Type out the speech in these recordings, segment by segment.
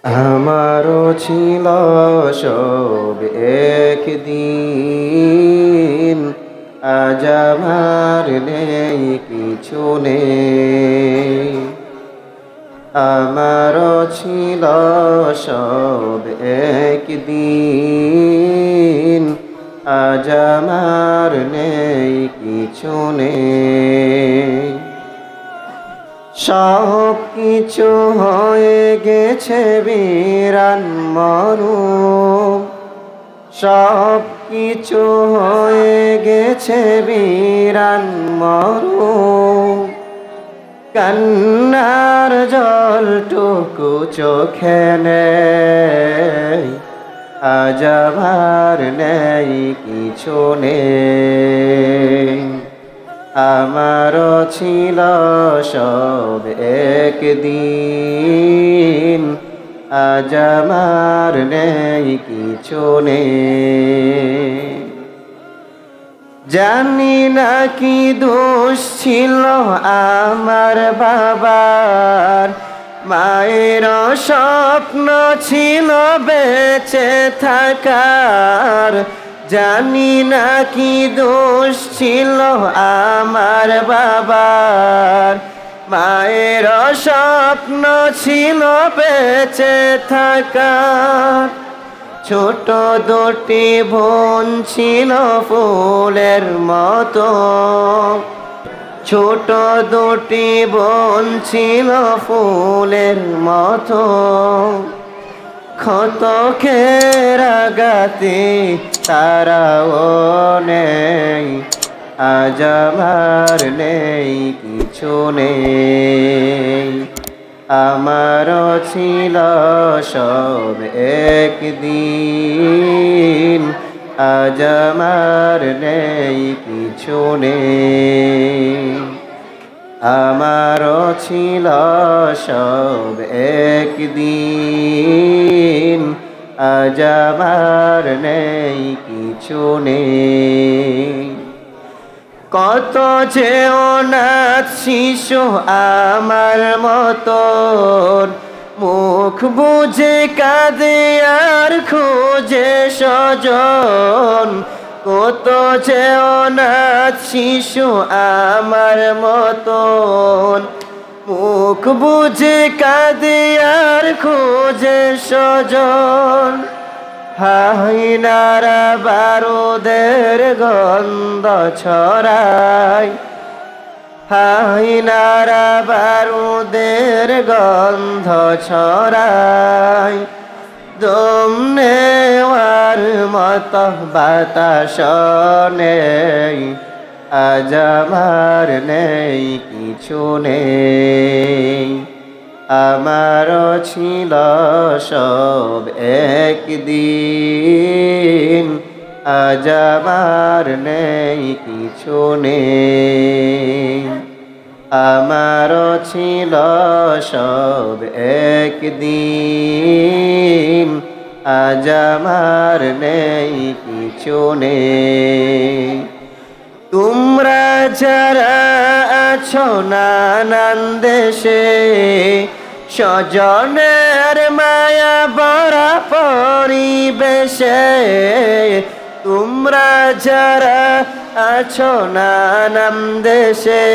আমারও ছিল সব একদিন, আজ আমার নেই কিছু নেই। আমারও ছিল সব একদিন, আজ আমার নেই কিছু নেই। সব কিছু হয়ে গেছে বিরান মরুম, সব কিছু হয়ে গেছে বিরান মরুম। কান্নার জলটুকু চোখে নেই, আজ আমার নেই কিছু নেই। আমারও ছিল সব একদিন, আজ আমার নেই কিছু নেই। জানি না কি দোষ ছিল আমার বাবার, মায়ের স্বপ্ন ছিল বেঁচে থাকার। জানি না কি দোষ ছিল আমার বাবার, মায়ের স্বপ্ন ছিল বেঁচে থাকার। ছোট দুটি বোন ছিল ফুলের মতো, ছোট দুটি বোন ছিল ফুলের মতো। ক্ষত আঘাতে তারাও নেই, আজ আমার নেই কিছু নেই। আমারও ছিল সব একদিন, আজ আমার নেই কিছু নেই। আমারও ছিল সব একদিন, আজ আমার নেই কিছু নেই। কত যে অনাথ শিশু আমার মতন, মুখ বুঝে কাঁদে আর খোঁজে স্বজন। কত যে অনাথ শিশু আমার মতন, মুখ বুঝে কাঁদে আর খোঁজে স্বজন। হাইনারা বারুদের গন্ধ ছড়ায়, হাইনারা বারুদের গন্ধ ছড়ায়। দম নেওয়ার মত বাতাস নেই, আজ আমার নেই কিছু নেই। আমারও ছিল সব একদিন, আজ আমার নেই কিছু নেই। আমারও ছিল সব একদিন, আজ আমার নেই কিছু নেই। তোমরা যারা আছো নানান দেশে, স্বজনের মায়া ভরা পরিবেশে। তোমরা যারা আছো নানান দেশে,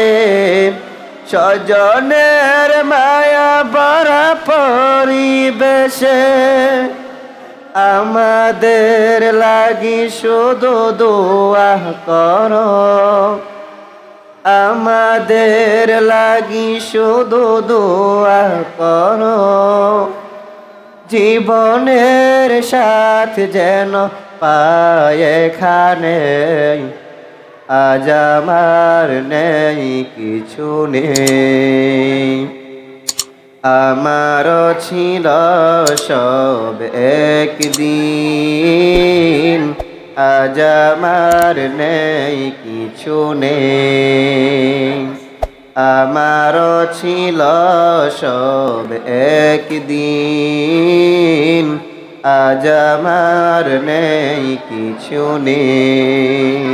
স্বজনের মায়া ভরা পরিবেশে। আমাদের লাগি শুধু দোয়া করো, আমাদের লাগি শুধু দোয়া করো। জীবনের সাথ যেন পায় এখানে, আজ আমার নেই কিছু নেই। আমারও ছিল সব একদিন, আজ আমার নেই কিছু নেই। আমারও ছিল সব একদিন, আজ আমার নেই কিছু নেই।